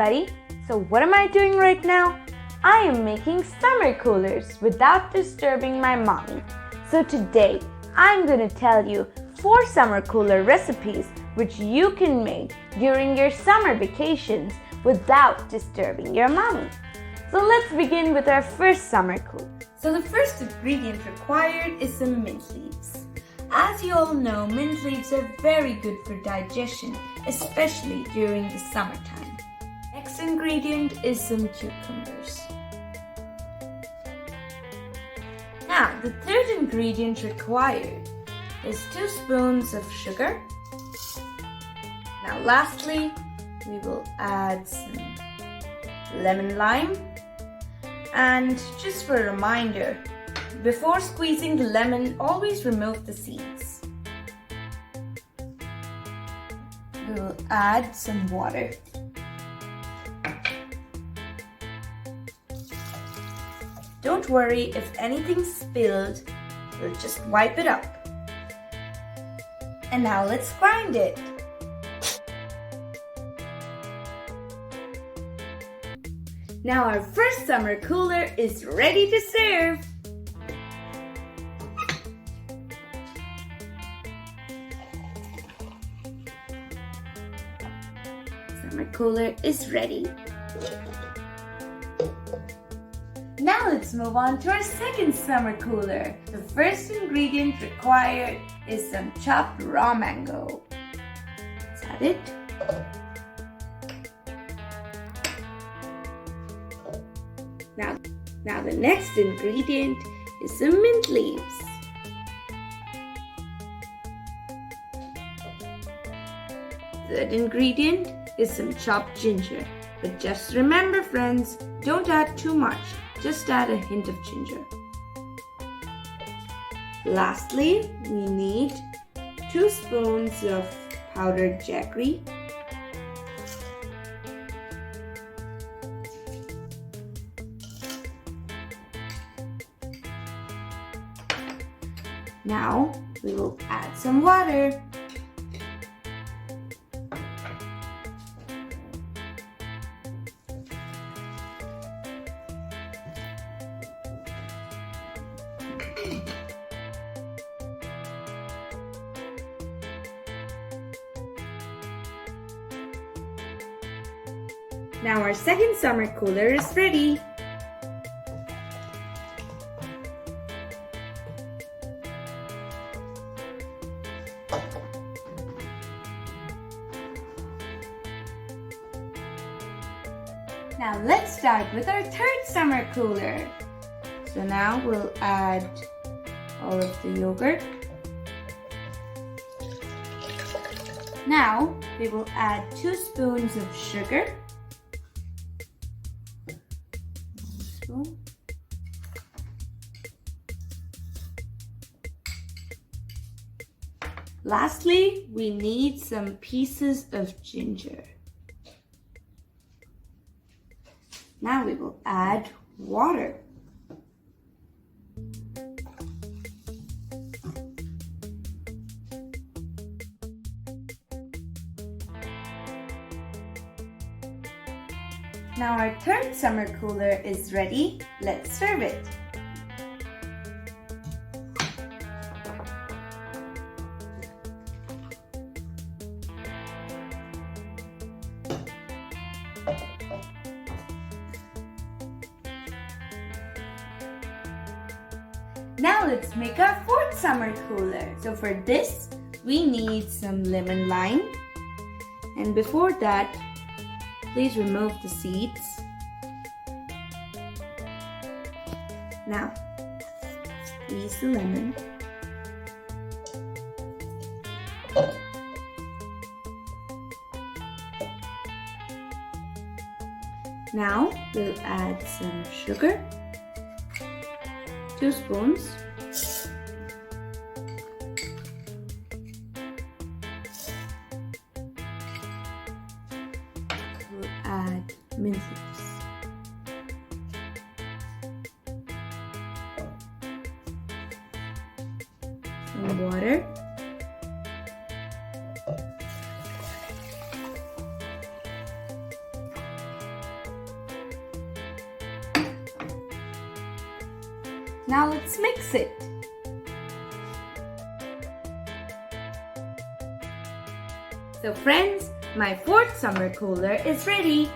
everybody! So what am I doing right now? I am making summer coolers without disturbing my mommy. So today I'm going to tell you 4 summer cooler recipes which you can make during your summer vacations without disturbing your mommy. So let's begin with our first summer cooler. So the first ingredient required is some mint leaves. As you all know, mint leaves are very good for digestion, especially during the summertime. Next ingredient is some cucumbers. Now, the third ingredient required is 2 spoons of sugar. Now lastly, we will add some lemon lime. And just for a reminder, before squeezing the lemon, always remove the seeds. We will add some water. Don't worry if anything's spilled, we'll just wipe it up. And now let's grind it. Now our first summer cooler is ready to serve. Summer cooler is ready. Now let's move on to our second summer cooler. The first ingredient required is some chopped raw mango. Let's add it. Now the next ingredient is some mint leaves. Third ingredient is some chopped ginger. But just remember friends, don't add too much. Just add a hint of ginger. Lastly, we need 2 spoons of powdered jaggery. Now we will add some water. Now our second summer cooler is ready. Now let's start with our third summer cooler. So now we'll add all of the yogurt. Now we will add 2 spoons of sugar. Lastly, we need some pieces of ginger. Now we will add water. Now our third summer cooler is ready. Let's serve it. Now let's make our fourth summer cooler. So for this, we need some lemon lime. And before that, please remove the seeds. Now, squeeze the lemon. Now, we'll add some sugar. 2 spoons. We'll add mint leaves. Some water. Now let's mix it. So friends, my fourth summer cooler is ready.